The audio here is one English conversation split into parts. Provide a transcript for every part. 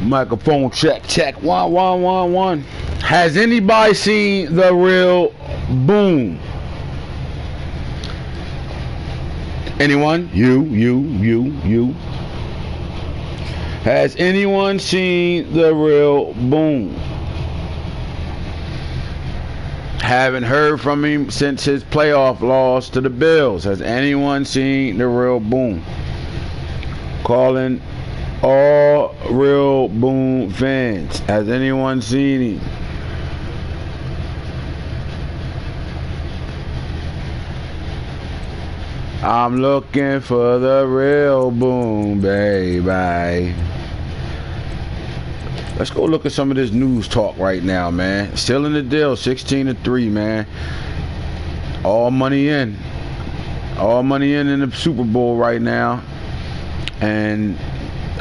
Microphone check, check. 1, 1, 1, 1. Has anybody seen the real boom? Anyone? You. Has anyone seen the real boom? Haven't heard from him since his playoff loss to the Bills. Has anyone seen the real boom? Calling all real boom fans. Has anyone seen him? I'm looking for the real boom, baby. Let's go look at some of this news talk right now, man. Still in the deal, 16-3, man. All money in. All money in the Super Bowl right now. And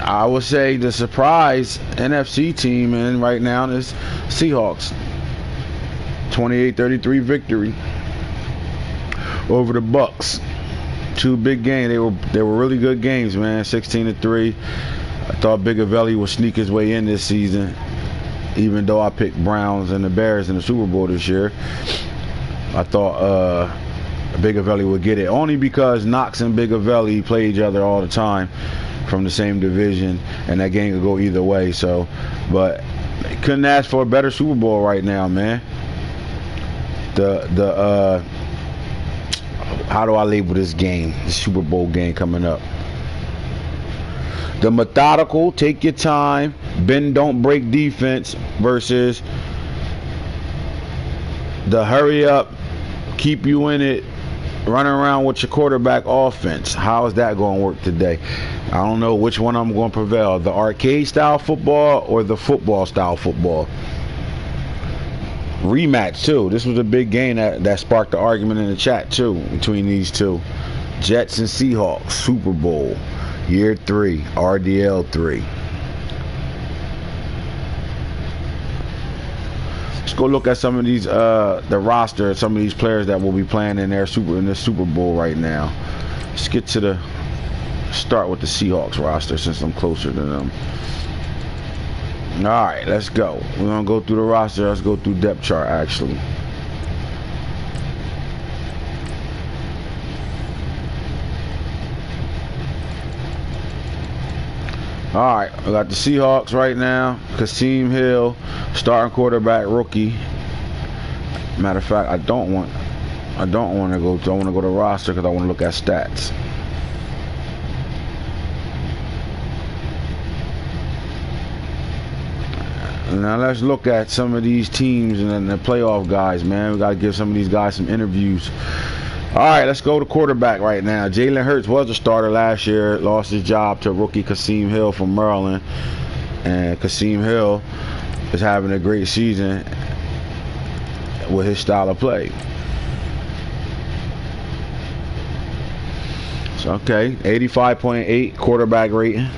I would say the surprise NFC team in right now is Seahawks. 28-33 victory over the Bucks. Two big games. They were really good games, man. 16-3. I thought Bigavelli would sneak his way in this season, even though I picked Browns and the Bears in the Super Bowl this year. I thought Bigavelli would get it, only because Knox and Bigavelli play each other all the time from the same division, and that game could go either way. So, but couldn't ask for a better Super Bowl right now, man. How do I label this game? The Super Bowl game coming up. The methodical, take your time, bend don't break defense versus the hurry up, keep you in it, running around with your quarterback offense. How is that going to work today? I don't know which one I'm going to prevail, the arcade style football or the football style football. Rematch too. This was a big game that sparked the argument in the chat too between these two. Jets and Seahawks, Super Bowl, year 3, RDL3. Let's go look at some of these the roster, some of these players that will be playing in the Super Bowl right now. Let's get to start with the Seahawks roster since I'm closer to them. Alright, let's go. We're going to go through the roster. Let's go through depth chart, actually. Alright, we got the Seahawks right now. Kasim Hill, starting quarterback, rookie. Matter of fact, I don't want to go to roster because I want to look at stats. Now let's look at some of these teams and the playoff guys, man. We got to give some of these guys some interviews. All right, let's go to quarterback right now. Jalen Hurts was a starter last year, lost his job to rookie Kasim Hill from Maryland. And Kasim Hill is having a great season with his style of play. So, okay, 85.8 quarterback rating.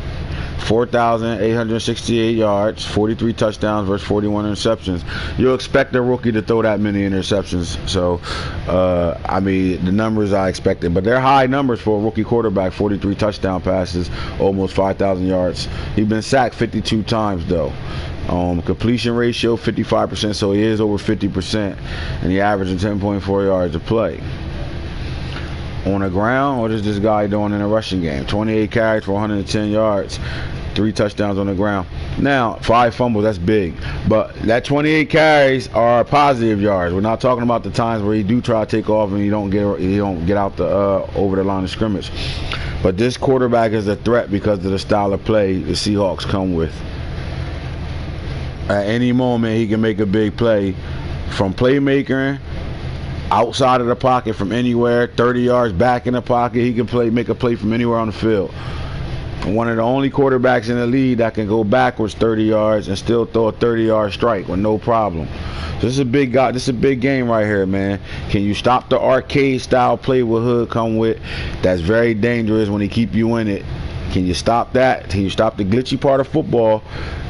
4,868 yards, 43 touchdowns versus 41 interceptions. You'll expect a rookie to throw that many interceptions. So, I mean, the numbers I expected. But they're high numbers for a rookie quarterback. 43 touchdown passes, almost 5,000 yards. He's been sacked 52 times, though. Completion ratio, 55%, so he is over 50%. And he averaging 10.4 yards a play. On the ground, what is this guy doing in a rushing game? 28 carries for 110 yards, 3 touchdowns on the ground. Now, 5 fumbles, that's big. But that 28 carries are positive yards. We're not talking about the times where you do try to take off and you don't get out the over the line of scrimmage. But this quarterback is a threat because of the style of play the Seahawks come with. At any moment, he can make a big play from playmaker, outside of the pocket from anywhere, 30 yards back in the pocket. He can make a play from anywhere on the field. One of the only quarterbacks in the league that can go backwards 30 yards and still throw a 30-yard strike with no problem. So this is a big guy. This is a big game right here, man. Can you stop the arcade style play with Hood come with? That's very dangerous when he keep you in it. Can you stop that? Can you stop the glitchy part of football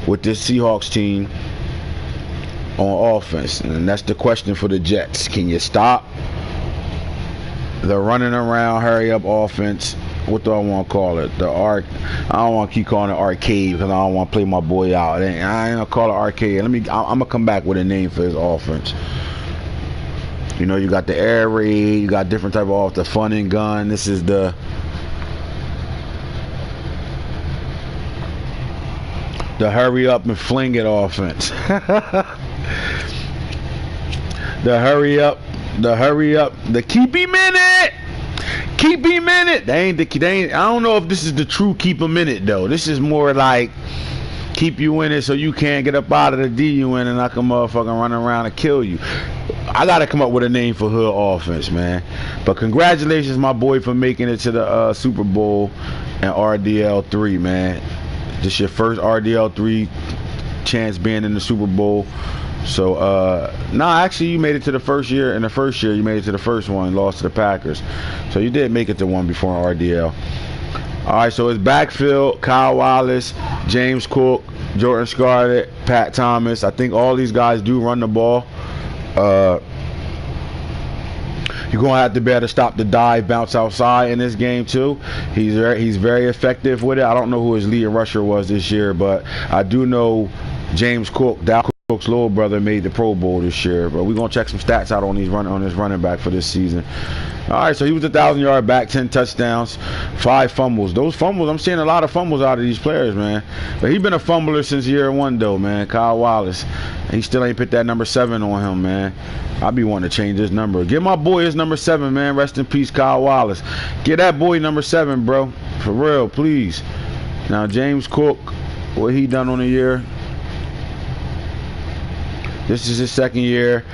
with this Seahawks team on offense? And that's the question for the Jets. Can you stop the running around, hurry up offense what do I want to call it? The arc. I don't want to keep calling it arcade because I don't want to play my boy out. I ain't gonna call it arcade. I'm gonna come back with a name for his offense. You know, you got the air raid, you got different type of the fun and gun. This is the hurry up and fling it offense. the hurry up, the keep him in it. Keep him in it. They ain't. I don't know if this is the true keep him in it though. This is more like keep you in it so you can't get up out of the D you in and I can motherfucking run around and kill you. I gotta come up with a name for hood offense, man. But congratulations, my boy, for making it to the Super Bowl and RDL3, man. This your first RDL3 chance being in the Super Bowl. So, actually, you made it to the first year. In the first year, you made it to the first one, lost to the Packers. So you did make it to one before RDL. All right, so it's backfield: Kyle Wallace, James Cook, Jordan Scarlett, Pat Thomas. I think all these guys do run the ball. You're gonna have to be able to stop the dive, bounce outside in this game too. He's very effective with it. I don't know who his leading rusher was this year, but I do know James Cook, Dalvin Cook's little brother, made the Pro Bowl this year. But we're gonna check some stats out on his running back for this season. All right, so he was a 1,000-yard back, 10 touchdowns, 5 fumbles. Those fumbles, I'm seeing a lot of fumbles out of these players, man. But he's been a fumbler since year one, though, man. Kyle Wallace, he still ain't put that number 7 on him, man. I be wanting to change his number. Give my boy his number 7, man. Rest in peace, Kyle Wallace. Get that boy number 7, bro. For real, please. Now, James Cook, what he done on the year? This is his second year.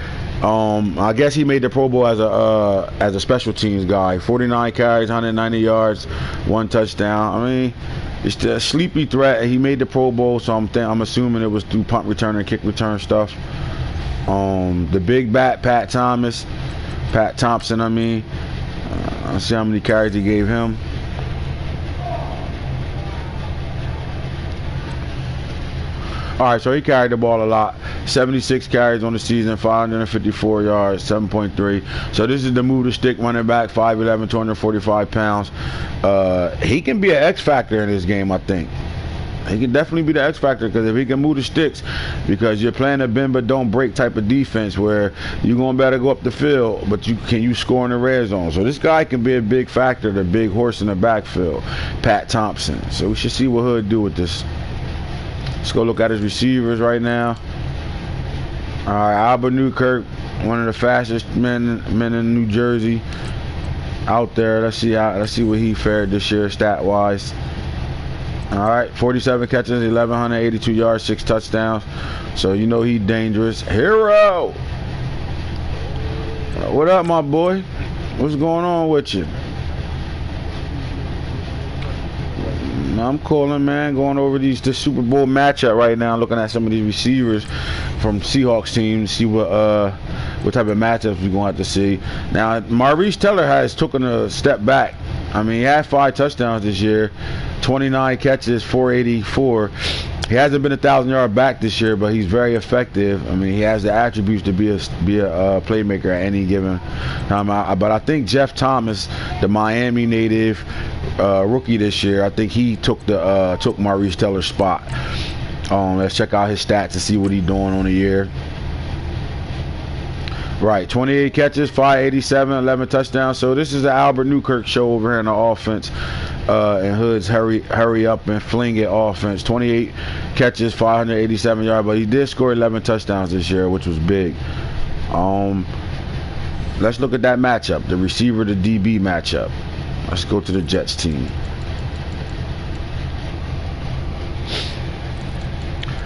I guess he made the Pro Bowl as a special teams guy. 49 carries, 190 yards, 1 touchdown. I mean, it's a sleepy threat. He made the Pro Bowl, so I'm assuming it was through punt return and kick return stuff. The big bat, Pat Thompson. I mean, let's see how many carries he gave him. All right, so he carried the ball a lot. 76 carries on the season, 554 yards, 7.3. So this is the move to stick running back, 5'11", 245 pounds. He can be an X factor in this game, I think. He can definitely be the X factor because if he can move the sticks, because you're playing a bend but don't break type of defense where you're going to better go up the field, but you score in the red zone. So this guy can be a big factor, the big horse in the backfield, Pat Thompson. So we should see what Hood do with this. Let's go look at his receivers right now. All right, Albert Newkirk, one of the fastest men in New Jersey out there. Let's see what he fared this year stat wise. All right, 47 catches, 1,182 yards, 6 touchdowns. So you know he's dangerous. Hero, what up, my boy? What's going on with you? I'm calling, man, going over the Super Bowl matchup right now, looking at some of these receivers from Seahawks teams, see what type of matchups we're going to have to see. Now, Maurice Teller has taken a step back. I mean, he had 5 touchdowns this year, 29 catches, 484. He hasn't been a 1,000-yard back this year, but he's very effective. I mean, he has the attributes to be a playmaker at any given time. But I think Jeff Thomas, the Miami native rookie this year, I think he took Maurice Teller's spot. Let's check out his stats to see what he's doing on the year. Right, 28 catches, 587, 11 touchdowns. So this is the Albert Newkirk show over here in the offense. And Hood's hurry up and fling it offense. 28 catches, 587 yards, but he did score 11 touchdowns this year, which was big. Let's look at that matchup, the receiver to DB matchup. Let's go to the Jets team.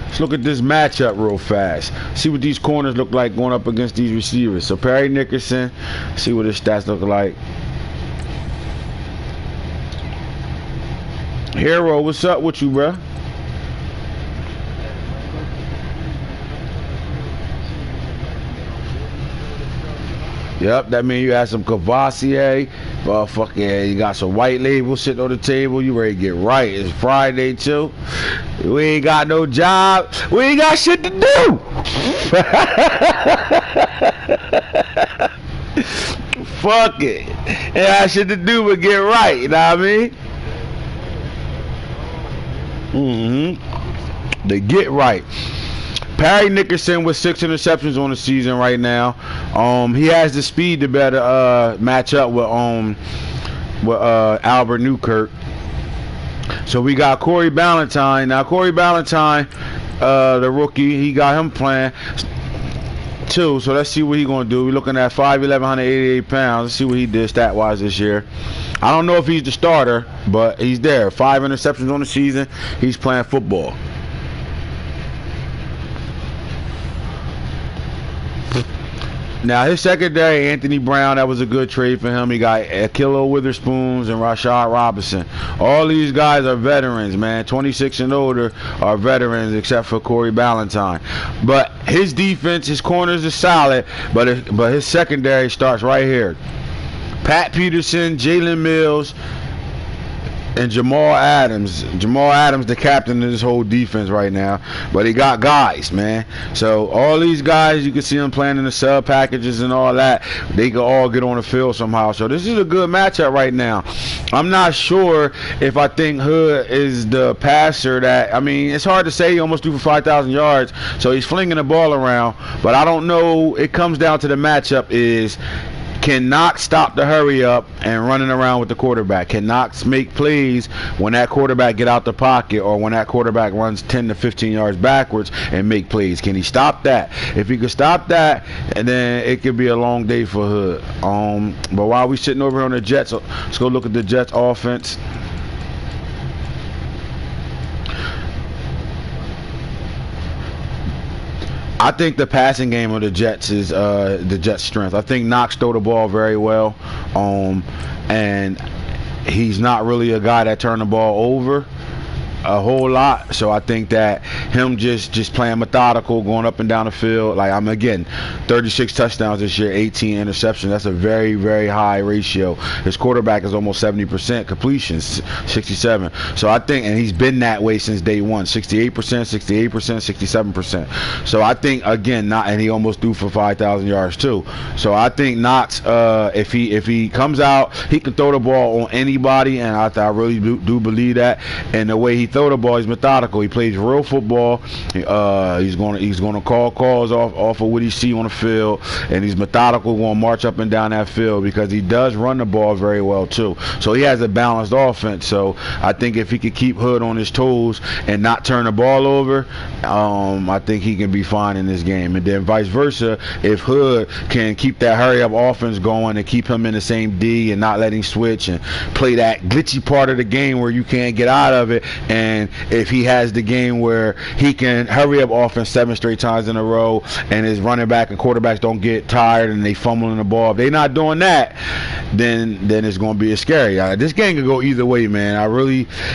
Let's look at this matchup real fast. See what these corners look like going up against these receivers. So Perry Nickerson, see what his stats look like. Hero, what's up with you, bro? Yep, that means you had some Cavassier. Yeah, you got some white label sitting on the table. You ready to get right. It's Friday, too. We ain't got no job. We ain't got shit to do. Fuck it. It has shit to do with get right, you know what I mean? They get right. Perry Nickerson with 6 interceptions on the season right now. He has the speed to better match up with Albert Newkirk. So we got Corey Ballantyne. Now Corey Ballantyne, the rookie, he got him playing too. So let's see what he's gonna do. We're looking at 5'11", 188 pounds. Let's see what he did stat wise this year. I don't know if he's the starter, but he's there. 5 interceptions on the season. He's playing football. Now his secondary, Anthony Brown, that was a good trade for him. He got Akilo Witherspoons and Rashad Robinson. All these guys are veterans, man. 26 and older are veterans, except for Corey Ballantyne. But his defense, his corners are solid, but his secondary starts right here. Pat Peterson, Jalen Mills, and Jamal Adams. Jamal Adams, the captain of this whole defense right now. But he got guys, man. So all these guys, you can see them playing in the sub packages and all that. They can all get on the field somehow. So this is a good matchup right now. I'm not sure if I think Hood is the passer that, I mean, it's hard to say. He almost threw for 5,000 yards. So he's flinging the ball around. But I don't know. It comes down to the matchup is, can Knox stop the hurry up and running around with the quarterback? Can Knox make plays when that quarterback get out the pocket, or when that quarterback runs 10 to 15 yards backwards and make plays? Can he stop that? If he could stop that, and then it could be a long day for Hood. But while we sitting over here on the Jets, let's go look at the Jets offense. I think the passing game of the Jets is the Jets' strength. I think Knox throw the ball very well, and he's not really a guy that turn the ball over a whole lot. So I think that him just playing methodical, going up and down the field. Like, I'm again, 36 touchdowns this year, 18 interceptions. That's a very, very high ratio. His quarterback is almost 70% completions, 67. So I think, and he's been that way since day one, 68%, 68%, 67%. So I think again, and he almost threw for 5,000 yards too. So I think Knox, if he comes out, he can throw the ball on anybody, and I really do believe that. And the way he throw the ball, he's methodical. He plays real football. He's gonna call calls off of what he see on the field, and he's methodical, going to march up and down that field, because he does run the ball very well too. So he has a balanced offense. So I think if he could keep Hood on his toes and not turn the ball over, I think he can be fine in this game. And then vice versa, if Hood can keep that hurry up offense going and keep him in the same D and not let him switch and play that glitchy part of the game where you can't get out of it. And if he has the game where he can hurry up offense 7 straight times in a row, and his running back and quarterbacks don't get tired and they fumbling the ball, if they're not doing that, then it's going to be scary. This game could go either way, man.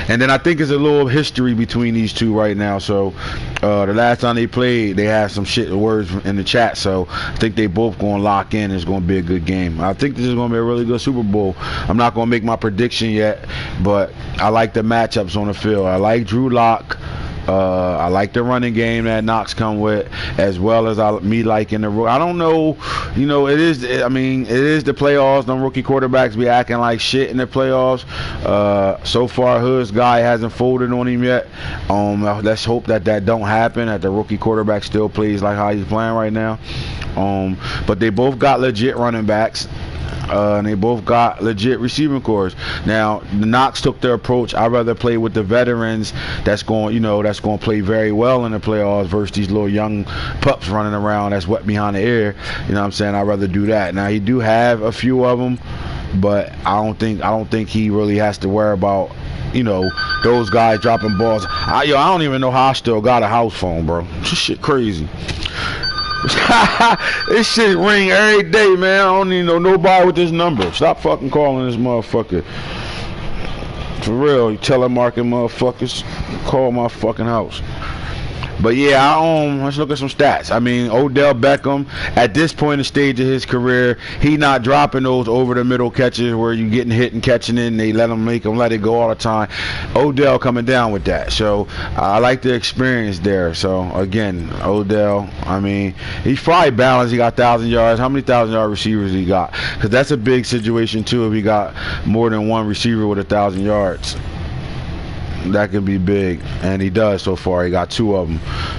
And then I think there's a little history between these two right now. So the last time they played, they had some shit words in the chat. So I think they both going to lock in. It's going to be a good game. I think this is going to be a really good Super Bowl. I'm not going to make my prediction yet, but I like the matchups on the field. I like Drew Lock. I like the running game that Knox come with, as well as me liking the. I don't know, it is the playoffs. Them rookie quarterbacks be acting like shit in the playoffs. So far, Hood's guy hasn't folded on him yet. Let's hope that don't happen. That the rookie quarterback still plays like how he's playing right now. But they both got legit running backs. And they both got legit receiving cores. Now, the Knox took their approach. I'd rather play with the veterans that's going to play very well in the playoffs versus these little young pups running around that's wet behind the ear. You know what I'm saying? I'd rather do that. Now, he do have a few of them, but I don't think he really has to worry about those guys dropping balls. I don't even know how I still got a house phone, bro. This shit crazy. This shit ring every day, man. I don't even know nobody with this number. Stop fucking calling this motherfucker. For real, you telemarketing motherfuckers, call my fucking house. But yeah, let's look at some stats. I mean, Odell Beckham, at this point in the stage of his career, he not dropping those over the middle catches where you getting hit and catching it and they let it go all the time. Odell coming down with that. So I like the experience there. So again, Odell, I mean, he's probably balanced. He got 1,000 yards. How many 1,000-yard receivers he got? Because that's a big situation too if he got more than one receiver with 1,000 yards. That could be big, and he does so far. He got 2 of them.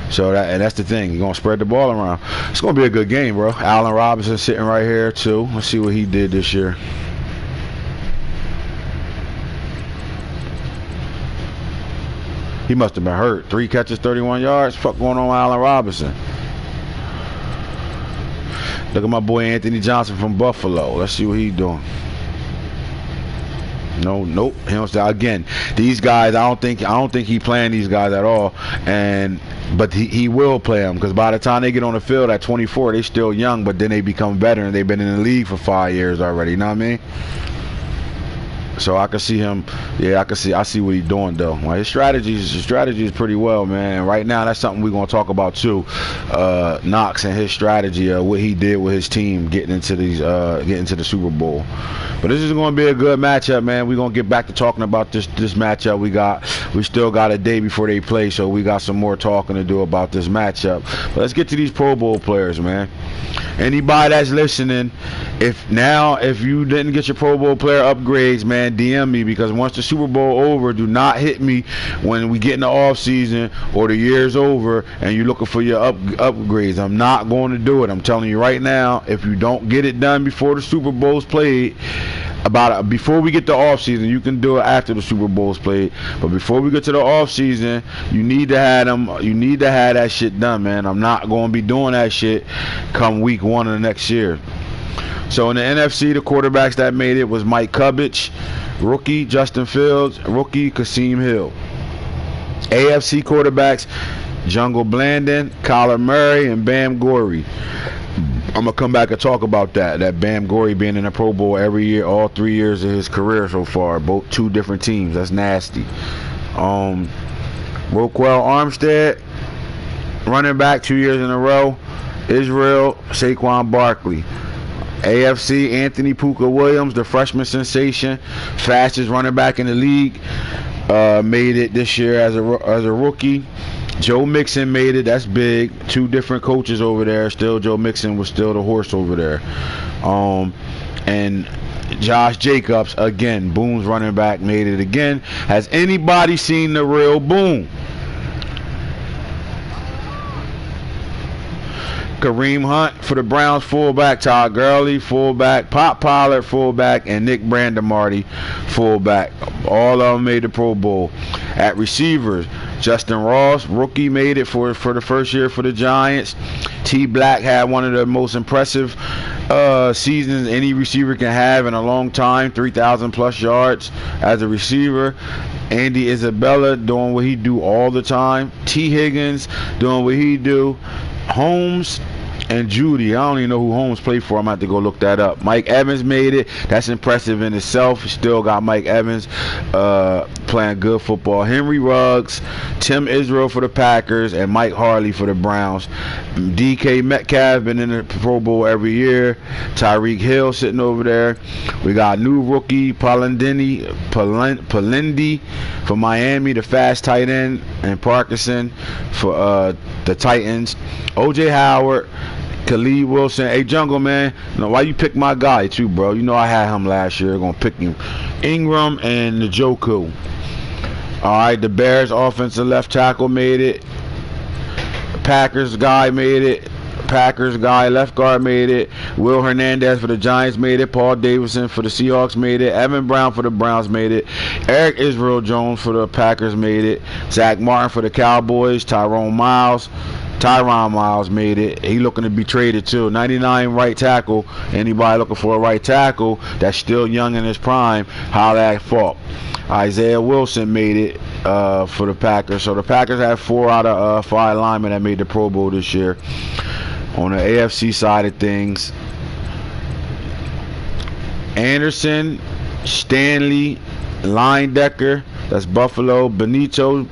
So that's the thing. You're gonna spread the ball around. It's gonna be a good game, bro. Allen Robinson sitting right here too. Let's see what he did this year. He must have been hurt. 3 catches, 31 yards. Fuck going on with Allen Robinson? Look at my boy Anthony Johnson from Buffalo. Let's see what he's doing. Nope. He don't stay. Again, these guys, I don't think he playing these guys at all. But he will play them because by the time they get on the field at 24, they still young, but then they become better and they've been in the league for 5 years already. You know what I mean? So I can see him. Yeah, I see what he's doing though. Like his strategy is pretty well, man. And right now, that's something we're gonna talk about too. Knox and his strategy, what he did with his team getting into the Super Bowl. But this is gonna be a good matchup, man. We're gonna get back to talking about this matchup. We still got a day before they play, so we got some more talking to do about this matchup. But let's get to these Pro Bowl players, man. Anybody that's listening, if you didn't get your Pro Bowl player upgrades, man, DM me, because once the Super Bowl over, do not hit me when we get in the off season or the year's over and you're looking for your upgrades. I'm not going to do it. I'm telling you right now, if you don't get it done before the Super Bowl's played, before we get to off season, you can do it after the Super Bowl's played, but before we get to the off season, you need to have that shit done, man. I'm not going to be doing that shit come week 1 of the next year. So in the NFC, the quarterbacks that made it was Mike Cubbage, rookie Justin Fields, rookie Kasim Hill. AFC quarterbacks, Jungle Blandon, Kyler Murray, and Bam Gorey. I'm going to come back and talk about that Bam Gorey being in the Pro Bowl every year, all 3 years of his career so far, both 2 different teams. That's nasty. Roquel Armstead, running back 2 years in a row. Israel, Saquon Barkley. AFC, Anthony Puka Williams, the freshman sensation, fastest running back in the league, made it this year as a rookie. Joe Mixon made it. That's big. 2 different coaches over there. Still, Joe Mixon was still the horse over there. And Josh Jacobs, again, Boone's running back, made it again. Has anybody seen the real Boone? Kareem Hunt for the Browns, fullback. Todd Gurley, fullback. Pop Pollard, fullback. And Nick Brandemarty, fullback. All of them made the Pro Bowl. At receivers, Justin Ross, rookie, made it for the first year for the Giants. T. Black had one of the most impressive seasons any receiver can have in a long time, 3,000 plus yards as a receiver. Andy Isabella doing what he do all the time. T. Higgins doing what he do. Holmes and Judy, I don't even know who Holmes played for. I'm going to have to go look that up. Mike Evans made it. That's impressive in itself. Still got Mike Evans playing good football. Henry Ruggs, Tim Israel for the Packers, and Mike Harley for the Browns. DK Metcalf been in the Pro Bowl every year. Tyreek Hill sitting over there. We got new rookie Palindi for Miami, the fast tight end, and Parkinson for the Titans. O.J. Howard, Khalid Wilson. Hey, Jungle, man, why you pick my guy too, bro? You know I had him last year. Gonna pick him. Ingram and Njoku. All right, the Bears offensive left tackle made it. Packers guy made it. Packers guy left guard made it. Will Hernandez for the Giants made it. Paul Davidson for the Seahawks made it. Evan Brown for the Browns made it. Eric Israel Jones for the Packers made it. Zach Martin for the Cowboys. Tyron Miles made it. He looking to be traded too. 99 right tackle. Anybody looking for a right tackle that's still young in his prime, holla at Falk. Isaiah Wilson made it for the Packers. So the Packers have 4 out of 5 linemen that made the Pro Bowl this year. On the AFC side of things, Anderson, Stanley, Linedecker, that's Buffalo, Benito,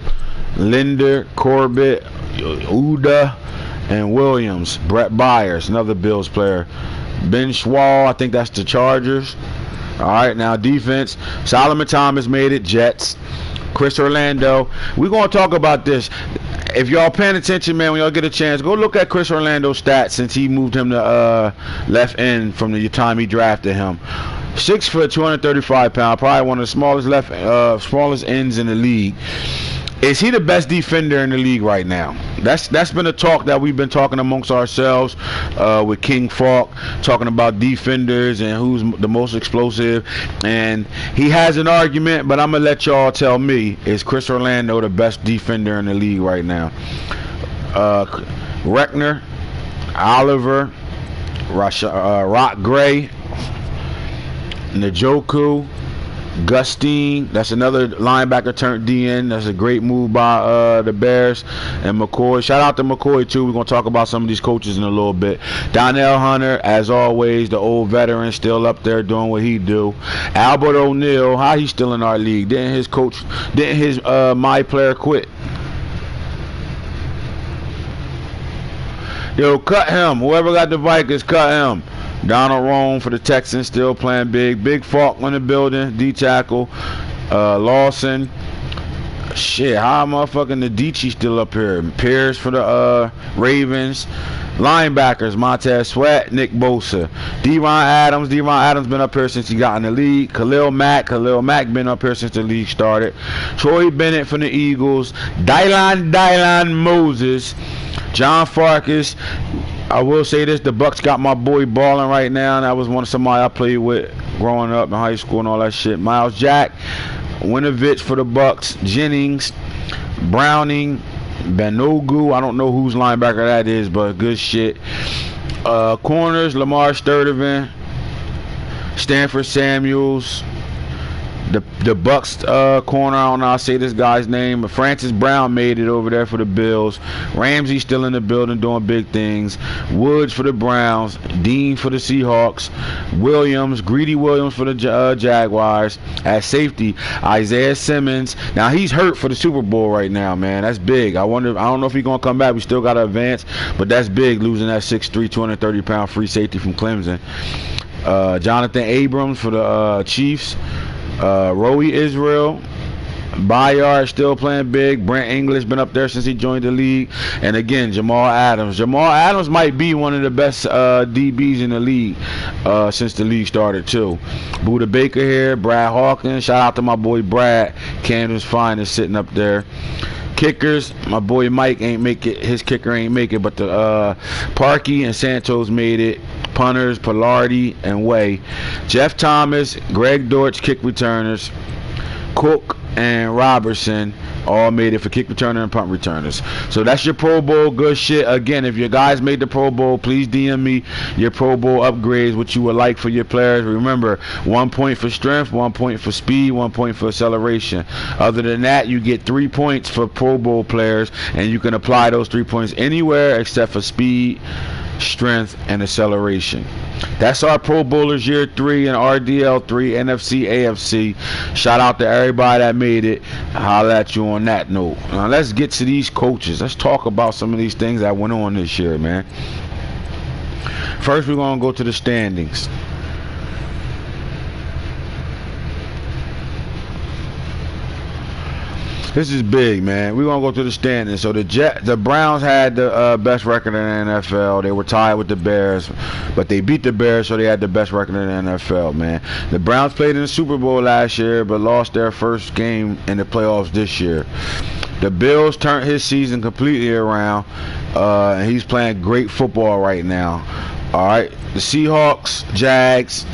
Linder, Corbett, Uda and Williams. Brett Byers, another Bills player. Ben Schwall, I think that's the Chargers. All right, now defense. Solomon Thomas made it, Jets. Chris Orlando. We're going to talk about this. If y'all paying attention, man, when y'all get a chance, go look at Chris Orlando's stats since he moved him to left end from the time he drafted him. 6 foot, 235 pounds, probably one of the smallest ends in the league. Is he the best defender in the league right now? That's been a talk that we've been talking amongst ourselves with King Falk, talking about defenders and who's the most explosive. And he has an argument, but I'm going to let y'all tell me, is Chris Orlando the best defender in the league right now? Reckner, Oliver, Rock Gray, Njoku, Gustine, that's another linebacker turned DN. That's a great move by the Bears. And McCoy, shout out to McCoy too. We're gonna talk about some of these coaches in a little bit. Donnell Hunter, as always, the old veteran, still up there doing what he do. Albert O'Neill, how he still in our league? Didn't his my player quit? Yo, cut him. Whoever got the Vikings, cut him. Donald Rome for the Texans, still playing big. Big Falk in the building, D-tackle. Lawson. Shit, how motherfucking the Dichi still up here? Pierce for the Ravens. Linebackers, Montez Sweat, Nick Bosa. Deron Adams been up here since he got in the league. Khalil Mack been up here since the league started. Troy Bennett from the Eagles. Dylan Moses. John Farkas. I will say this, the Bucks got my boy balling right now, and that was somebody I played with growing up in high school and all that shit. Miles Jack, Winovich for the Bucks, Jennings, Browning, Banogu, I don't know whose linebacker that is, but good shit. Corners, Lamar Sturdivant, Stanford Samuels. The Bucks corner, I don't know how to say this guy's name, but Francis Brown made it over there for the Bills. Ramsey still in the building doing big things. Woods for the Browns. Dean for the Seahawks. Greedy Williams for the Jaguars. At safety, Isaiah Simmons. Now he's hurt for the Super Bowl right now, man. That's big. I don't know if he's gonna come back. We still gotta advance, but that's big, losing that 6'3", 230-pound free safety from Clemson. Jonathan Abrams for the Chiefs. Roe Israel. Bayard still playing big. Brent English been up there since he joined the league. And again, Jamal Adams. Jamal Adams might be one of the best DBs in the league since the league started too. Buda Baker here. Brad Hawkins. Shout out to my boy Brad. Camden's finest sitting up there. Kickers, my boy Mike ain't make it. His kicker ain't make it, but the Parkey and Santos made it. Punters, Pilardi and Way. Jeff Thomas, Greg Dortch, kick returners. Cook and Robertson all made it for kick returner and punt returners. So that's your Pro Bowl good shit. Again, if your guys made the Pro Bowl, please DM me your Pro Bowl upgrades, what you would like for your players. Remember, 1 point for strength, 1 point for speed, 1 point for acceleration. Other than that, you get 3 points for Pro Bowl players, and you can apply those 3 points anywhere except for speed, strength, and acceleration. That's our Pro Bowlers year 3 and RDL3 NFC AFC. Shout out to everybody that made it. Holla at you on that note. Now let's get to these coaches. Let's talk about some of these things that went on this year, man. First, we're gonna go to the standings. This is big, man. We're going to go to the standings. So the Browns had the best record in the NFL. They were tied with the Bears, but they beat the Bears, so they had the best record in the NFL, man. The Browns played in the Super Bowl last year, but lost their first game in the playoffs this year. The Bills turned his season completely around, and he's playing great football right now. All right. The Seahawks, Jags,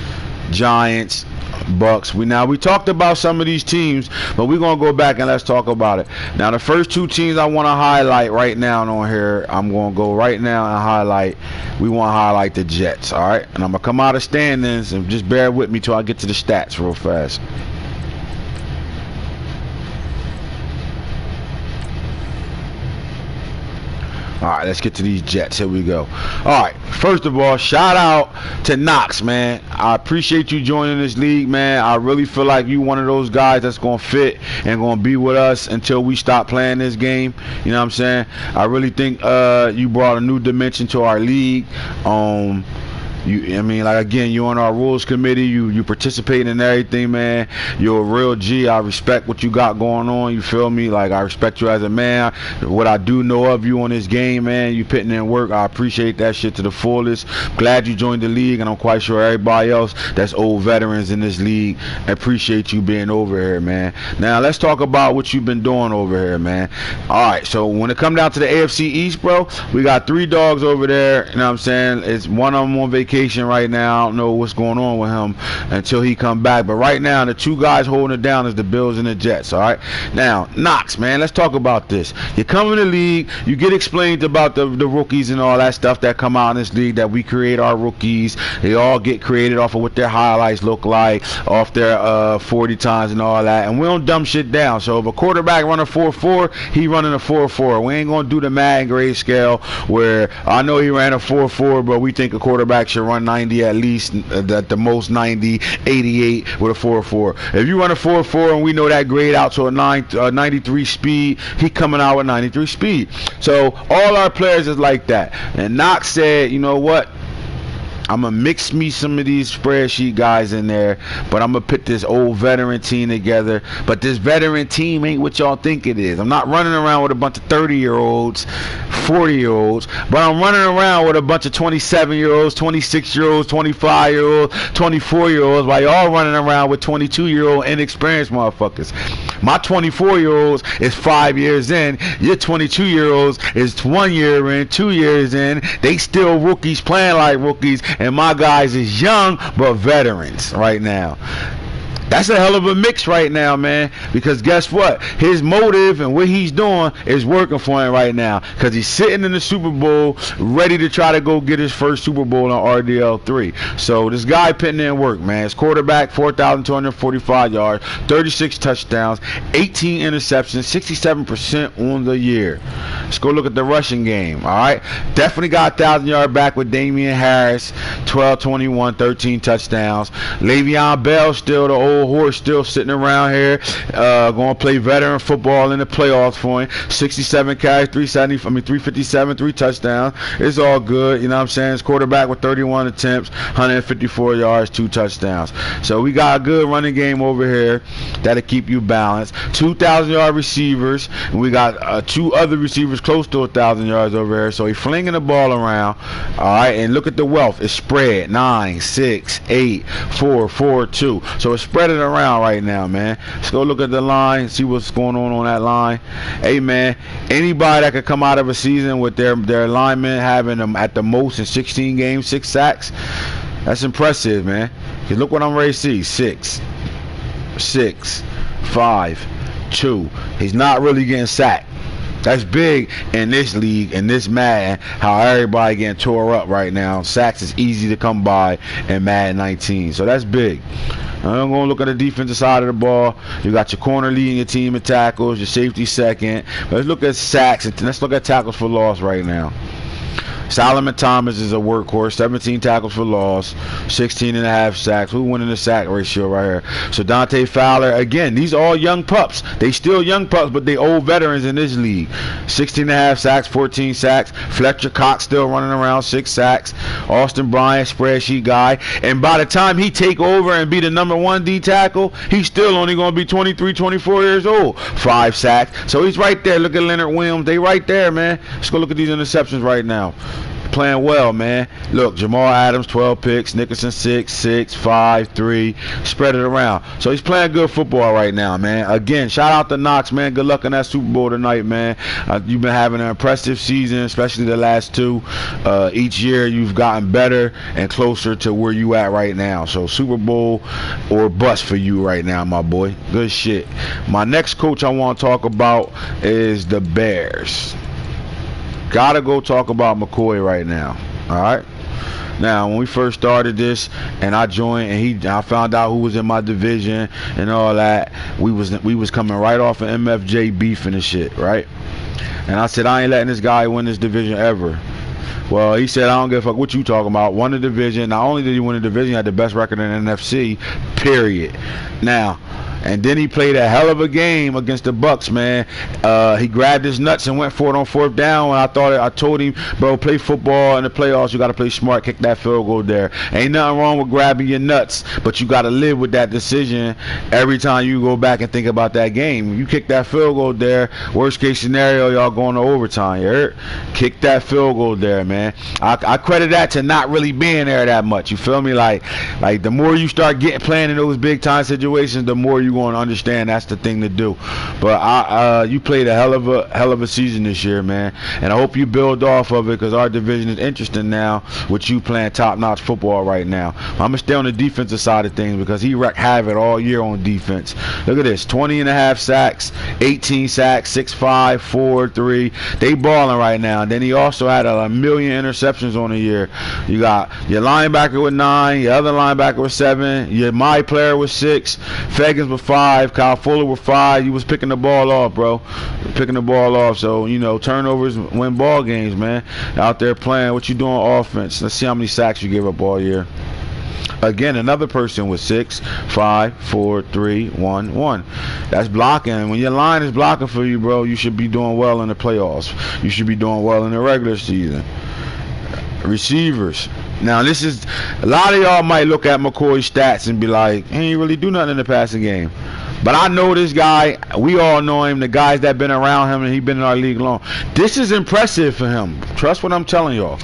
Giants, Bucks. We talked about some of these teams, but we're gonna go back and let's talk about it. Now, the first two teams I want to highlight right now on here, I'm gonna go right now and highlight. We want to highlight the Jets. All right, and I'm gonna come out of standings and just bear with me till I get to the stats real fast. All right, let's get to these Jets. Here we go. All right, first of all, shout out to Knox, man. I appreciate you joining this league, man. I really feel like you one of those guys that's going to fit and going to be with us until we stop playing this game. You know what I'm saying? I really think you brought a new dimension to our league. I mean, like, again, you on our rules committee, you participate in everything, man. You're a real G. I respect what you got going on, you feel me? Like, I respect you as a man. What I do know of you on this game, man, you putting in work. I appreciate that shit to the fullest. Glad you joined the league, and I'm quite sure everybody else that's old veterans in this league appreciate you being over here, man. Now, let's talk about what you've been doing over here, man. All right, so when it comes down to the AFC East, bro, we got 3 dogs over there, you know what I'm saying? It's one of them on vacation right now. I don't know what's going on with him until he come back, but right now the 2 guys holding it down is the Bills and the Jets. All right, now Knox, man, let's talk about this. You come in the league, you get explained about the rookies and all that stuff that come out in this league, that we create our rookies. They all get created off of what their highlights look like, off their 40 times and all that, and we don't dumb shit down. So if a quarterback run a 4.4, he running a 4.4. We ain't gonna do the Madden grade scale where I know he ran a 4.4, but we think a quarterback should run 90 at least, at the most 90, 88 with a 4.4. If you run a 4.4 and we know that grade out to a 93 speed, he coming out with 93 speed. So all our players is like that. And Knox said, you know what? I'm going to mix me some of these spreadsheet guys in there, but I'm going to put this old veteran team together. But this veteran team ain't what y'all think it is. I'm not running around with a bunch of 30-year-olds, 40-year-olds, but I'm running around with a bunch of 27-year-olds, 26-year-olds, 25-year-olds, 24-year-olds, while y'all running around with 22-year-old inexperienced motherfuckers. My 24-year-olds is 5 years in. Your 22-year-olds is 1 year in, 2 years in. They still rookies playing like rookies. And my guys is young but veterans right now. That's a hell of a mix right now, man, because guess what? His motive and what he's doing is working for him right now, because he's sitting in the Super Bowl ready to try to go get his first Super Bowl on RDL3. So this guy putting in work, man. His quarterback, 4,245 yards, 36 touchdowns, 18 interceptions, 67% on the year. Let's go look at the rushing game, all right? Definitely got 1,000-yard back with Damian Harris, 12-21, 13 touchdowns. Le'Veon Bell, still the old horse, still sitting around here, going to play veteran football in the playoffs for him. 67 carries, 357, 3 touchdowns. It's all good, you know what I'm saying? His quarterback with 31 attempts, 154 yards, 2 touchdowns. So we got a good running game over here that'll keep you balanced. 2,000-yard receivers, and we got 2 other receivers close to 1,000 yards over here. So he's flinging the ball around, all right? And look at the wealth. It's spread 9, 6, 8, 4, 4, 2. So it's spread it around right now, man. Let's go look at the line, see what's going on that line. Hey, man, anybody that could come out of a season with their linemen having them at the most in 16 games, 6 sacks, that's impressive, man. Because look what I'm ready to see. 6, 5, 2. He's not really getting sacked. That's big in this league, in this Madden, how everybody getting tore up right now. Sacks is easy to come by in Madden 19. So that's big. I'm going to look at the defensive side of the ball. You got your corner leading your team in tackles, your safety second. Let's look at sacks, and let's look at tackles for loss right now. Solomon Thomas is a workhorse, 17 tackles for loss, 16.5 sacks. Who's winning the sack ratio right here? So Dante Fowler, again, these are all young pups. They still young pups, but they old veterans in this league. 16.5 sacks, 14 sacks. Fletcher Cox still running around, 6 sacks. Austin Bryant, spreadsheet guy. And by the time he take over and be the number 1 D tackle, he's still only going to be 23, 24 years old. 5 sacks. So he's right there. Look at Leonard Williams. They right there, man. Let's go look at these interceptions right now. Playing well, man. Look, Jamal Adams, 12 picks. Nickerson, 6, 5, 3. Spread it around. So he's playing good football right now, man. Again, shout out to Knox, man. Good luck in that Super Bowl tonight, man. You've been having an impressive season, especially the last 2. Each year you've gotten better and closer to where you at right now. So Super Bowl or bust for you right now, my boy. Good shit. My next coach I want to talk about is the Bears. Gotta go talk about McCoy right now. All right. Now, when we first started this, and I joined, and I found out who was in my division and all that. We was coming right off of MFJ beef and shit, right? And I said, I ain't letting this guy win this division ever. Well, he said, I don't give a fuck what you talking about. Won the division. Not only did he win the division, he had the best record in the NFC, period. Now, and then he played a hell of a game against the Bucks, man. He grabbed his nuts and went for it on 4th down. And I told him, bro, play football in the playoffs. You got to play smart, kick that field goal there. Ain't nothing wrong with grabbing your nuts, but you got to live with that decision every time you go back and think about that game. You kick that field goal there. Worst case scenario, y'all going to overtime. You heard? Kick that field goal there, man. I credit that to not really being there that much. You feel me? Like the more you start playing in those big time situations, the more you going to understand that's the thing to do. But you played a hell of a season this year, man, and I hope you build off of it, because our division is interesting now with you playing top-notch football right now. I'm gonna stay on the defensive side of things, because he wreaked havoc all year on defense. Look at this: 20.5 sacks, 18 sacks, 6'5", 4'3". They balling right now. And then he also had a million interceptions on the year. You got your linebacker with 9, your other linebacker with 7, your my player with 6, Fagans with 5, Kyle Fuller with 5. You was picking the ball off, bro. Picking the ball off. So, you know, turnovers win ball games, man. Out there playing. What you doing offense? Let's see how many sacks you gave up all year. Again, another person with 6, 5, 4, 3, 1, 1. That's blocking. When your line is blocking for you, bro, you should be doing well in the playoffs. You should be doing well in the regular season. Receivers. Now, this is, a lot of y'all might look at McCoy's stats and be like, he ain't really do nothing in the passing game. But I know this guy. We all know him. The guys that been around him, and he been in our league long. This is impressive for him. Trust what I'm telling y'all.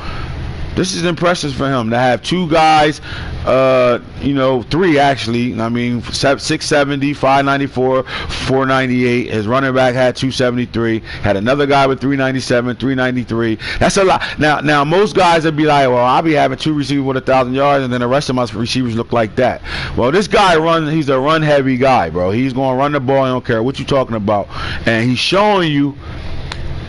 This is impressive for him to have 2 guys, you know, 3 actually. I mean, 670, 594, 498. His running back had 273. Had another guy with 397, 393. That's a lot. Now most guys would be like, well, I'll be having 2 receivers with 1,000 yards, and then the rest of my receivers look like that. Well, this guy he's a run-heavy guy, bro. He's going to run the ball. I don't care what you're talking about. And he's showing you,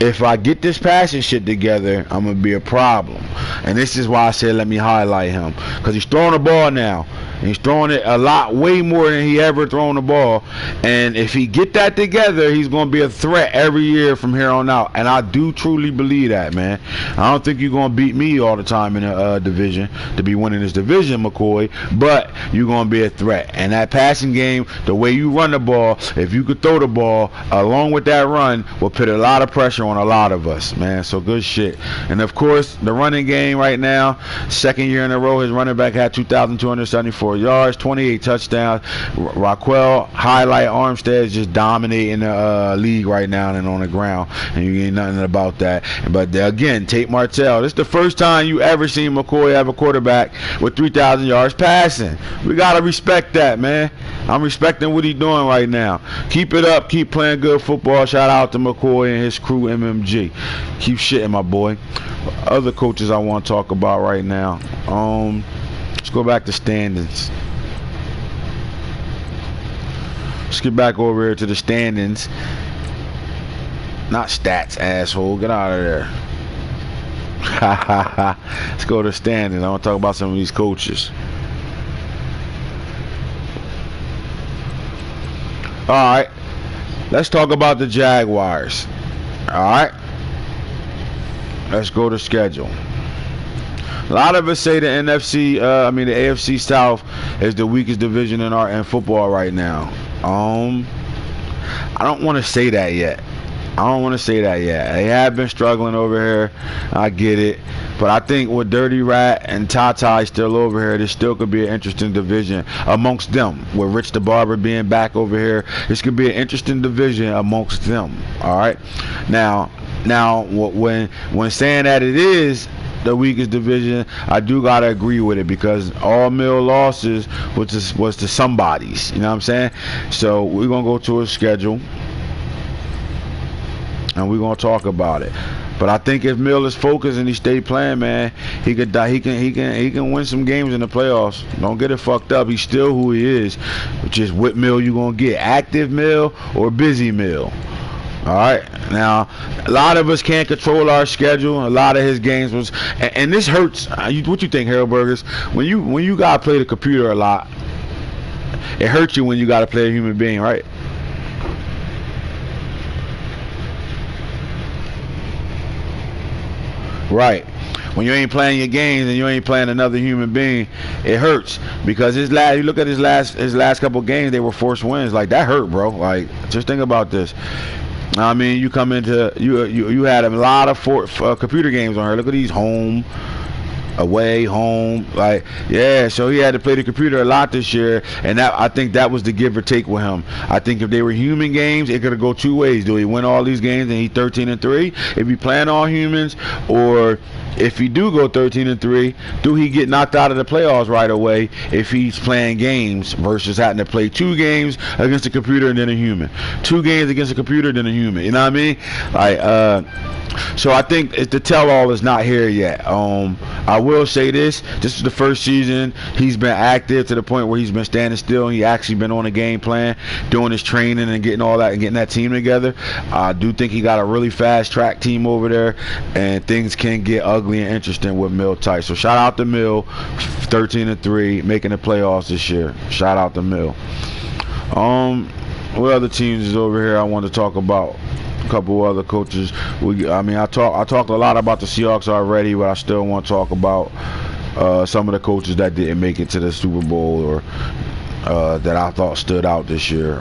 if I get this passing shit together, I'm going to be a problem. And this is why I said let me highlight him. Because he's throwing the ball now. And he's throwing it a lot, way more than he ever thrown the ball. And if he get that together, he's going to be a threat every year from here on out. And I do truly believe that, man. I don't think you're going to beat me all the time in the division to be winning this division, McCoy. But you're going to be a threat. And that passing game, the way you run the ball, if you could throw the ball along with that run, will put a lot of pressure on a lot of us, man. So good shit. And of course, the running game right now, second year in a row, his running back had 2,274 yards, 28 touchdowns. Raquel, Highlight, Armstead is just dominating the league right now and on the ground, and you ain't nothing about that. But again, Tate Martell, this is the first time you ever seen McCoy have a quarterback with 3,000 yards passing. We gotta respect that, man. I'm respecting what he's doing right now. Keep it up. Keep playing good football. Shout out to McCoy and his crew, MMG. Keep shitting, my boy. Other coaches I want to talk about right now. Let's go back to standings. Let's get back over here to the standings. Not stats, asshole. Get out of there. Let's go to standings. I want to talk about some of these coaches. Alright. Let's talk about the Jaguars. Alright. Let's go to schedule. A lot of us say the NFC, the AFC South is the weakest division in football right now. I don't want to say that yet. They have been struggling over here. I get it. But I think with Dirty Rat and Tata still over here, this still could be an interesting division amongst them. With Rich the Barber being back over here, this could be an interesting division amongst them. All right. Now, when saying that it is the weakest division, I do gotta agree with it, because all mill losses was to somebody's. You know what I'm saying? So we're gonna go to a schedule and we're gonna talk about it. But I think if Mill is focused and he stay playing, man, he can win some games in the playoffs. Don't get it fucked up. He's still who he is. Just what Mill you gonna get? Active Mill or busy Mill? All right. Now, a lot of us can't control our schedule. A lot of his games was, and this hurts. What you think, Harold Burgers? When you gotta play the computer a lot, it hurts you when you gotta play a human being, right? Right. When you ain't playing your games and you ain't playing another human being, it hurts. Because you look at his last couple games, they were forced wins. Like, that hurt, bro. Like, just think about this. I mean, you come into you had a lot of computer games on here. Look at these: home, away, home. Like, yeah, so he had to play the computer a lot this year, and I think that was the give or take with him. I think if they were human games, it could have go two ways. Do he win all these games and he 13-3? If he playing all humans, or if he do go 13-3, do he get knocked out of the playoffs right away if he's playing games versus having to play 2 games against a computer and then a human, 2 games against a computer then a human? You know what I mean? Like, so I think the tell-all is not here yet. I will say this is the first season he's been active to the point where he's been standing still. He actually been on a game plan, doing his training and getting all that and getting that team together. I do think he got a really fast track team over there, and things can get ugly and interesting with Mill tight. So shout out to Mill, 13-3, making the playoffs this year. Shout out to Mill. What other teams is over here I want to talk about? A couple other coaches. I talked a lot about the Seahawks already, but I still want to talk about some of the coaches that didn't make it to the Super Bowl or that I thought stood out this year.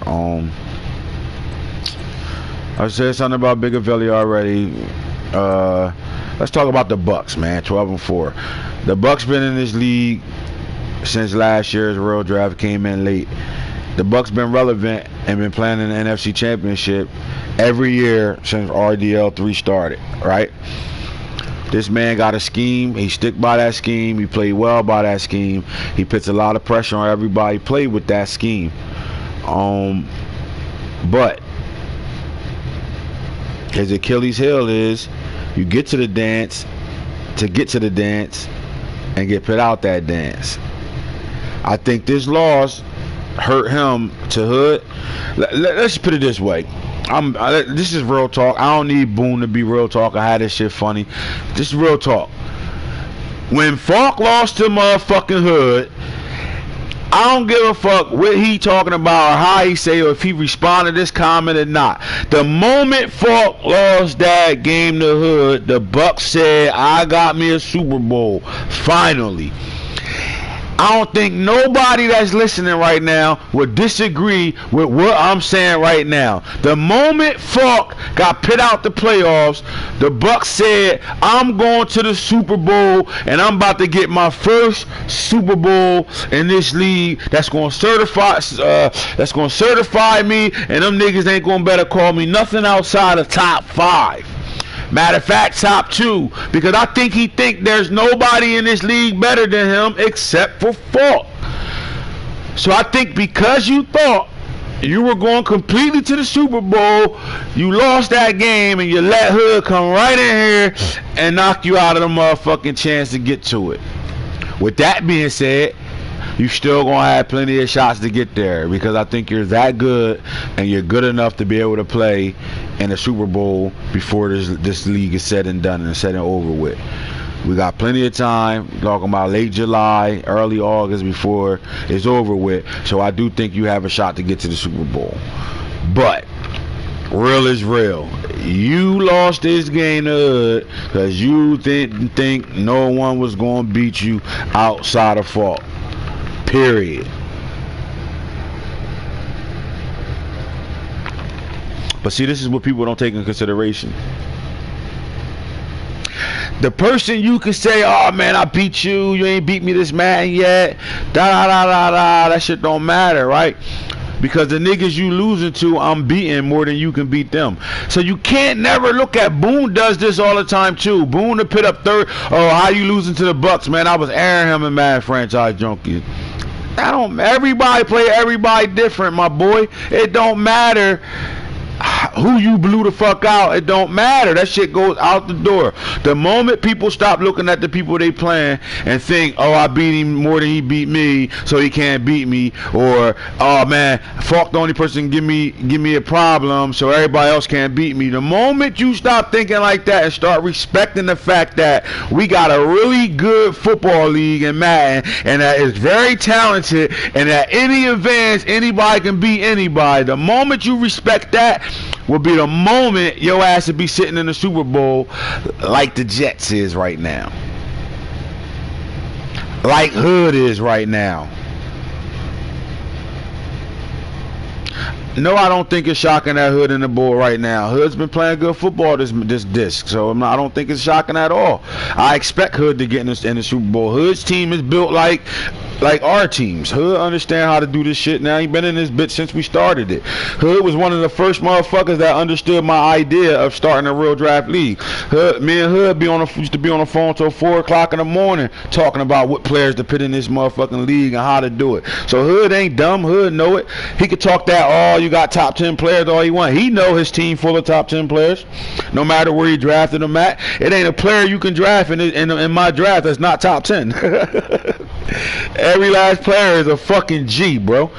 I said something about Bigavelli already. Let's talk about the Bucks, man. 12-4. The Bucks been in this league since last year's World Draft came in late. The Bucks been relevant and been playing in the NFC Championship every year since RDL3 started, right? This man got a scheme. He stick by that scheme. He played well by that scheme. He puts a lot of pressure on everybody. Played with that scheme. But his Achilles heel is you get to the dance to get to the dance and get put out that dance. I think this loss hurt him to Hood. Let's put it this way. This is real talk. I don't need Boone to be real talk. I had this shit funny. This is real talk. When Falk lost to motherfucking Hood, I don't give a fuck what he talking about or how he say or if he responded to this comment or not. The moment Falk lost that game to Hood, the Bucks said, I got me a Super Bowl. Finally. I don't think nobody that's listening right now would disagree with what I'm saying right now. The moment Falk got put out the playoffs, the Bucks said, I'm going to the Super Bowl and I'm about to get my first Super Bowl in this league that's going to certify me, and them niggas ain't going to better call me nothing outside of top 5. Matter of fact, top 2, because I think he think there's nobody in this league better than him except for Falk. So I think because you thought you were going completely to the Super Bowl, you lost that game and you let Hood come right in here and knock you out of the motherfucking chance to get to it. With that being said, you still gonna have plenty of shots to get there, because I think you're that good and you're good enough to be able to play in the Super Bowl before this league is said and done and said and over with. We got plenty of time, talking about late July, early August before it's over with. So I do think you have a shot to get to the Super Bowl. But real is real. You lost this game to Hood because you didn't think no one was going to beat you outside of Falk. Period. But see, this is what people don't take into consideration. The person you can say, oh man, I beat you, you ain't beat me this Madden yet, that shit don't matter, right? Because the niggas you losing to, I'm beating more than you can beat them. So you can't never look at Boone does this all the time too. Boone to put up third. Oh, how you losing to the Bucks, man? I was airing him in Madden Franchise Junkie. Everybody play everybody different, my boy. It don't matter who you blew the fuck out. It don't matter. That shit goes out the door. The moment people stop looking at the people they playing and think, oh, I beat him more than he beat me, so he can't beat me, or oh man, Falk the only person give me a problem, so everybody else can't beat me. The moment you stop thinking like that and start respecting the fact that we got a really good football league in Madden and that is very talented and at any advance anybody can beat anybody, the moment you respect that will be the moment your ass would be sitting in the Super Bowl like the Jets is right now. Like Hood is right now. No, I don't think it's shocking that Hood in the Bowl right now. Hood's been playing good football this disc, so I don't think it's shocking at all. I expect Hood to get in the Super Bowl. Hood's team is built like our teams. Hood understand how to do this shit now. He been in this bitch since we started it. Hood was one of the first motherfuckers that understood my idea of starting a real draft league. Me and Hood used to be on the phone till 4 o'clock in the morning talking about what players to put in this motherfucking league and how to do it. So Hood ain't dumb. Hood know it. He could talk that all you got top 10 players all he want. He know his team full of top 10 players. No matter where he drafted them at, it ain't a player you can draft in my draft that's not top 10. Every last player is a fucking G, bro.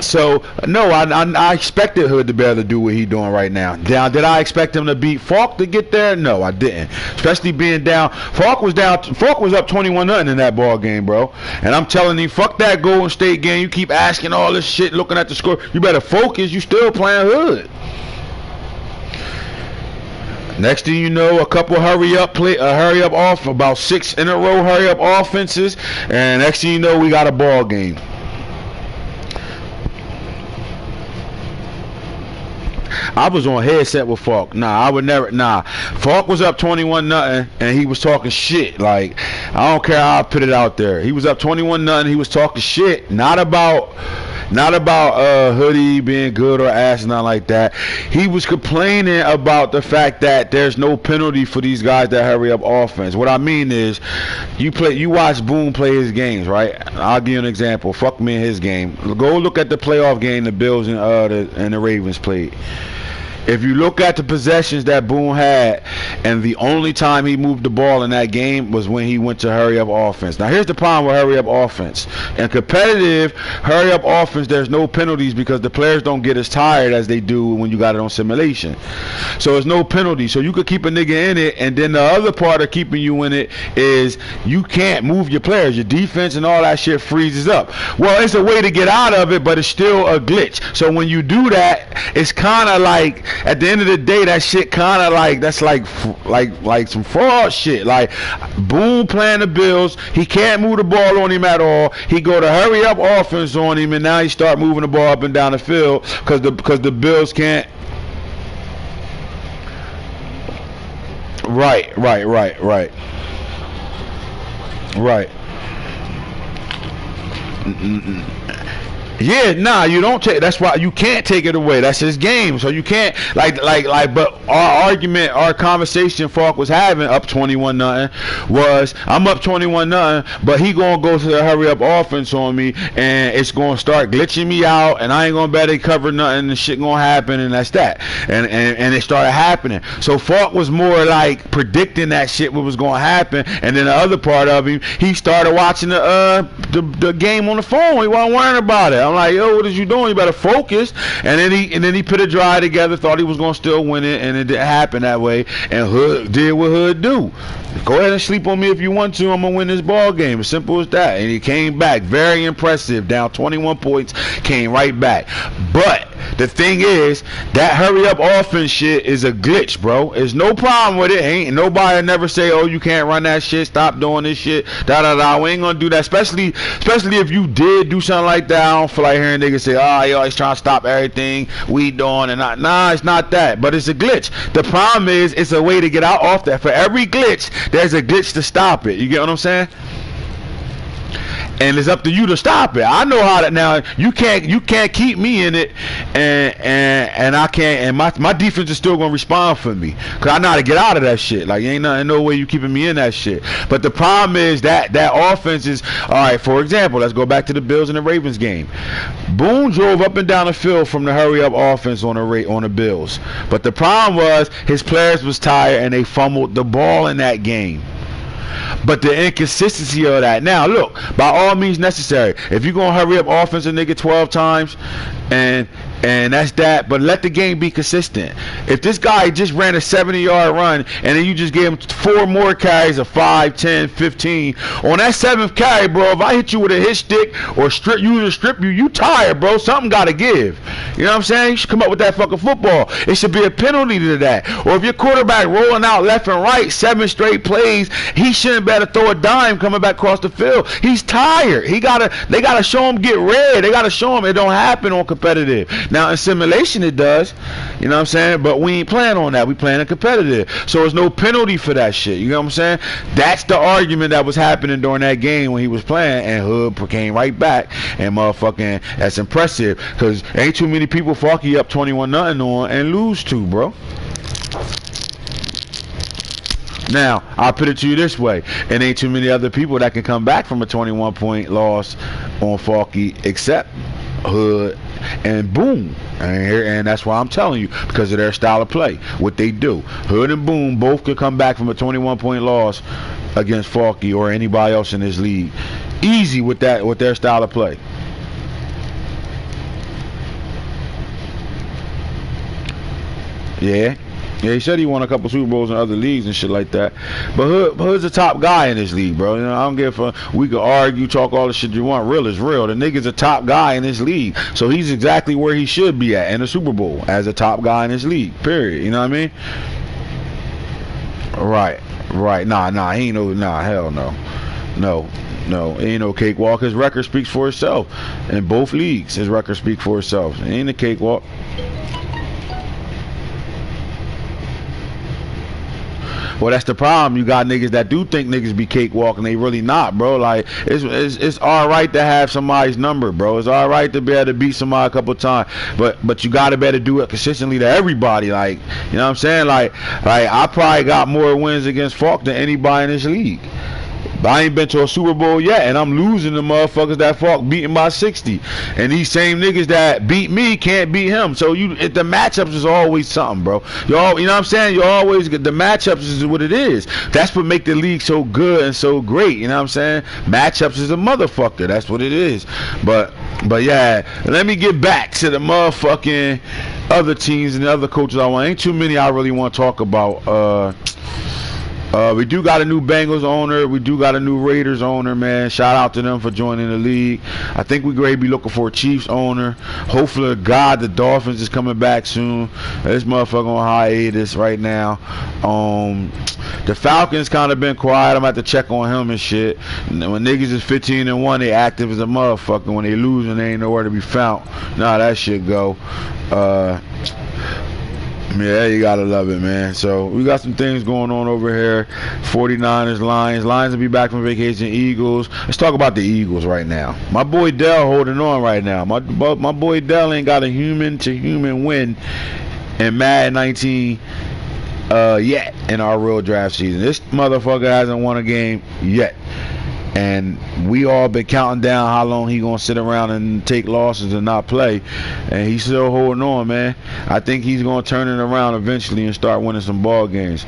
So no, I expected Hood to be able to do what he doing right now. Now, did I expect him to beat Falk to get there? No, I didn't. Especially being down. Falk was up 21-0 in that ball game, bro. And I'm telling you, fuck that Golden State game. You keep asking all this shit, looking at the score. You better focus. You still playing Hood. Next thing you know, a couple hurry up off, about 6 in a row hurry up offenses, and next thing you know, we got a ball game. I was on headset with Falk. I would never. Falk was up 21-0, and he was talking shit. Like, I don't care how I put it out there. He was up 21-0. He was talking shit, not about Hoodie being good or ass, nothing like that. He was complaining about the fact that there's no penalty for these guys that hurry up offense. What I mean is, you watch Boone play his games, right? I'll give you an example. Fuck me in his game. Go look at the playoff game the Bills and the Ravens played. If you look at the possessions that Boone had, and the only time he moved the ball in that game was when he went to hurry up offense. Now here's the problem with hurry up offense. In competitive hurry up offense, there's no penalties because the players don't get as tired as they do when you got it on simulation. So there's no penalty. So you could keep a nigga in it, and then the other part of keeping you in it is you can't move your players. Your defense and all that shit freezes up. Well, it's a way to get out of it, but it's still a glitch. So when you do that, it's kind of like, at the end of the day, that shit kind of that's like some fraud shit. Like Boone playing the Bills, he can't move the ball on him at all. He go to hurry up offense on him, and now he start moving the ball up and down the field because the Bills can't. Right. Yeah, you don't take. That's why you can't take it away. That's his game, so you can't But our conversation Falk was having up 21-0 was, I'm up 21-0, but he gonna go to the hurry up offense on me, and it's gonna start glitching me out, and I ain't gonna better cover nothing, and shit gonna happen, and that's that. And it started happening. So Falk was more like predicting that shit what was gonna happen, and then the other part of him, he started watching the game on the phone. He wasn't worrying about it. I'm like, yo, what is you doing? You better focus. And then he put a drive together, thought he was gonna still win it, and it didn't happen that way. And Hood did what Hood do. Go ahead and sleep on me if you want to. I'm gonna win this ball game. As simple as that. And he came back, very impressive. Down 21 points, came right back. But the thing is, that hurry up offense shit is a glitch, bro. There's no problem with it. Ain't nobody never say, oh, you can't run that shit. Stop doing this shit. We ain't gonna do that. Especially if you did do something like that. I don't feel like hearing niggas say, oh, yo, he's trying to stop everything we doing and not. Nah, it's not that. But it's a glitch. The problem is, it's a way to get out off that. For every glitch, there's a glitch to stop it. You get what I'm saying? And it's up to you to stop it. I know how to. Now you can't keep me in it, and I can't. And my defense is still gonna respond for me, cause I know how to get out of that shit. Like, ain't no way you keeping me in that shit. But the problem is that offense is, all right. For example, let's go back to the Bills and the Ravens game. Boone drove up and down the field from the hurry up offense on the Bills. But the problem was his players was tired and they fumbled the ball in that game. But the inconsistency of that. Now, look, by all means necessary. If you're going to hurry up offense a nigga 12 times, and that's that, but let the game be consistent. If this guy just ran a 70-yard run and then you just gave him 4 more carries of 5, 10, 15, on that 7th carry, bro, if I hit you with a hit stick or strip you tired, bro. Something got to give. You know what I'm saying? You should come up with that fucking football. It should be a penalty to that. Or if your quarterback rolling out left and right 7 straight plays, he shouldn't better throw a dime coming back across the field. He's tired. They gotta show him get red. They gotta show him it don't happen on competitive. Now in simulation it does, you know what I'm saying? But we ain't playing on that. We playing a competitive. So there's no penalty for that shit. You know what I'm saying? That's the argument that was happening during that game when he was playing, and Hood came right back, and motherfucking that's impressive, because ain't too many people fuck you up 21-0 on and lose to, bro. Now, I'll put it to you this way. It ain't too many other people that can come back from a 21-point loss on Falky except Hood and Boom. And that's why I'm telling you, because of their style of play, what they do. Hood and Boom both could come back from a 21-point loss against Falky or anybody else in this league. Easy with their style of play. Yeah. Yeah, he said he won a couple Super Bowls in other leagues and shit like that. But Hood's a top guy in this league, bro. You know, I don't give a we could argue, talk all the shit you want. Real is real. The nigga's a top guy in this league. So he's exactly where he should be at in the Super Bowl, as a top guy in this league. Period. You know what I mean? Right. Nah, he ain't hell no. No, ain't no cakewalk. His record speaks for itself. In both leagues, his record speaks for itself. It ain't a cakewalk. Well, that's the problem. You got niggas that do think niggas be cakewalking. They really not, bro. Like, it's all right to have somebody's number, bro. It's all right to be able to beat somebody a couple times. But you got to be able to do it consistently to everybody. Like, you know what I'm saying? Like I probably got more wins against Falk than anybody in this league. But I ain't been to a Super Bowl yet, and I'm losing the motherfuckers that Falk beating by 60. And these same niggas that beat me can't beat him. So the matchups is always something, bro. You know what I'm saying? You always get the matchups is what it is. That's what make the league so good and so great. You know what I'm saying? Matchups is a motherfucker. That's what it is. But yeah, let me get back to the motherfucking other teams and the other coaches I want. Ain't too many I really want to talk about. We do got a new Bengals owner. We do got a new Raiders owner, man. Shout out to them for joining the league. I think we're going to be looking for a Chiefs owner. Hopefully, God, the Dolphins is coming back soon. This motherfucker on hiatus right now. The Falcons kind of been quiet. I'm going to have to check on him and shit. When niggas is 15-1, they active as a motherfucker. When they losing, they ain't nowhere to be found. Nah, that shit go. Yeah, you gotta love it, man. So we got some things going on over here. 49ers, Lions will be back from vacation. Eagles. Let's talk about the Eagles right now. My boy Dell holding on right now. My boy Dell ain't got a human-to-human win in Madden 19 yet in our real draft season. This motherfucker hasn't won a game yet. And we all been counting down how long he gonna sit around and take losses and not play, and he's still holding on, man. I think he's gonna turn it around eventually and start winning some ball games.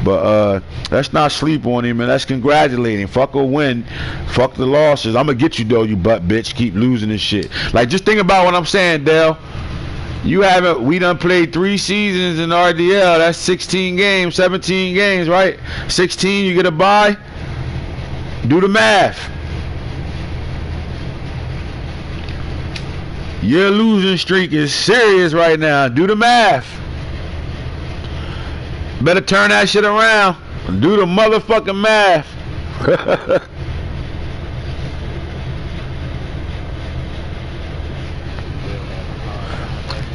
But let's not sleep on him, and let's congratulate him. Fuck a win, fuck the losses. I'm gonna get you though, you butt bitch. Keep losing this shit. Like, just think about what I'm saying, Dale. We done played 3 seasons in RDL. That's 16 games, 17 games, right? 16, you get a bye. Do the math. Your losing streak is serious right now. Do the math. Better turn that shit around. Do the motherfucking math.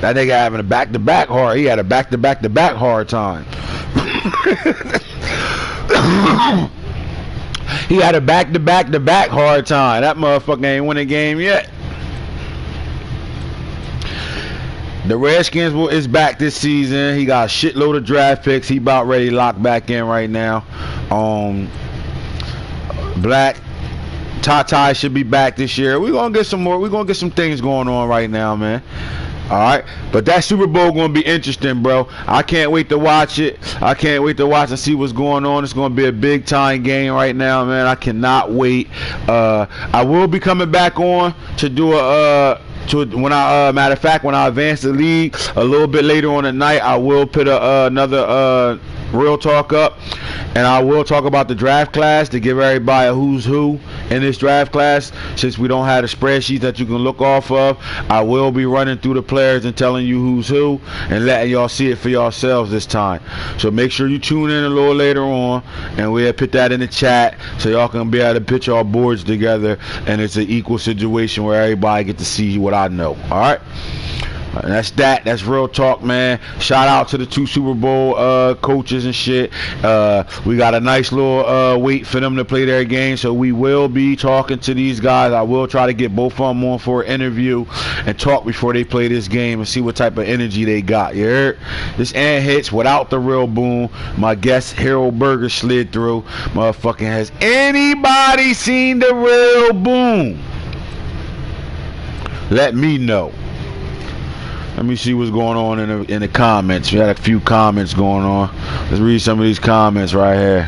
That nigga having a back-to-back hard. He had a back-to-back-to-back hard time. He had a back-to-back-to-back hard time. That motherfucker ain't win a game yet. The Redskins is back this season. He got a shitload of draft picks. He about ready to lock back in right now. Black Tata should be back this year. We're gonna get some more. We're gonna get some things going on right now, man. Alright, but that Super Bowl gonna be interesting, bro. I can't wait to watch it. I can't wait to watch and see what's going on. It's gonna be a big time game right now, man. I cannot wait. I will be coming back on to do a matter of fact, when I advance the league a little bit later on tonight, I will put another real talk up, and I will talk about the draft class to give everybody a who's who in this draft class. Since we don't have the spreadsheet that you can look off of, I will be running through the players and telling you who's who and letting y'all see it for yourselves this time. So make sure you tune in a little later on, and we'll put that in the chat so y'all can be able to put y'all boards together, and it's an equal situation where everybody get to see what I know. All right. And that's real talk, man. Shout out to the 2 Super Bowl coaches and shit. We got a nice little wait for them to play their game, so we will be talking to these guys. I will try to get both of them on for an interview and talk before they play this game and see what type of energy they got. You heard? This AntHits without the real boom. My guest Hero Burger slid through. Motherfucking, has anybody seen the real boom? Let me know. Let me see what's going on in the comments. We had a few comments going on. Let's read some of these comments right here.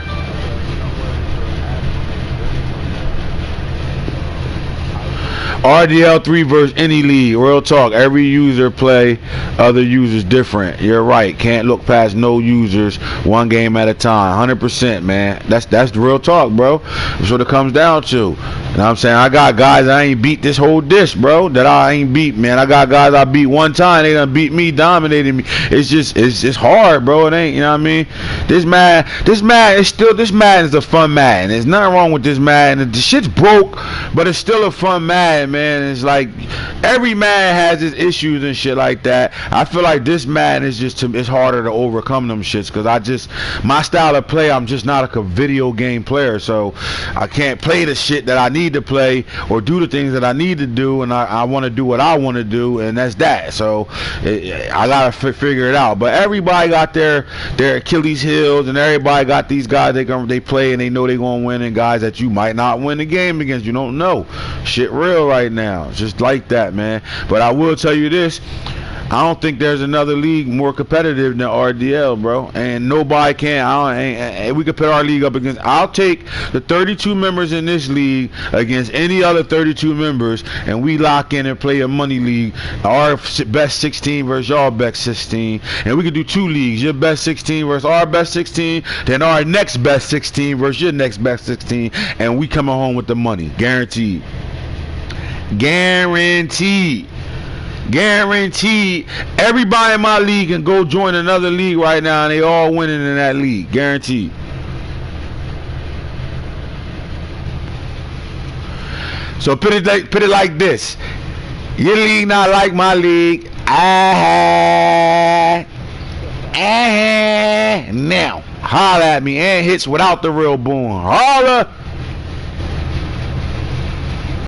RDL3 versus any league. Real talk. Every user play other users different. You're right. Can't look past no users. One game at a time. 100%, man. That's the real talk, bro. That's what it comes down to. You know what I'm saying? I got guys I ain't beat this whole dish, bro. That I ain't beat, man. I got guys I beat one time. They done beat me, dominated me. It's hard, bro. It ain't, you know what I mean? This Madden is a fun Madden. There's nothing wrong with this Madden. The shit's broke, but it's still a fun Madden, man. It's like every Madden has its issues and shit like that. I feel like this Madden is it's harder to overcome them shits, because my style of play, I'm just not a video game player, so I can't play the shit that I need to play or do the things that I need to do, and I want to do what I want to do, and that's that. So I gotta figure it out. But everybody got their Achilles heels, and everybody got these guys they play and they know they gonna win, and guys that you might not win the game against. You don't know. Shit real right now. Just like that, man. But I will tell you this. I don't think there's another league more competitive than RDL, bro. And nobody can. We could put our league up against. I'll take the 32 members in this league against any other 32 members, and we lock in and play a money league. Our best 16 versus y'all best 16. And we could do 2 leagues. Your best 16 versus our best 16. Then our next best 16 versus your next best 16. And we coming home with the money. Guaranteed. Guaranteed. Guaranteed. Everybody in my league can go join another league right now, and they all winning in that league. Guaranteed. So put it like this. Your league not like my league. Now holla at me. AntHits without the real boom. Holla.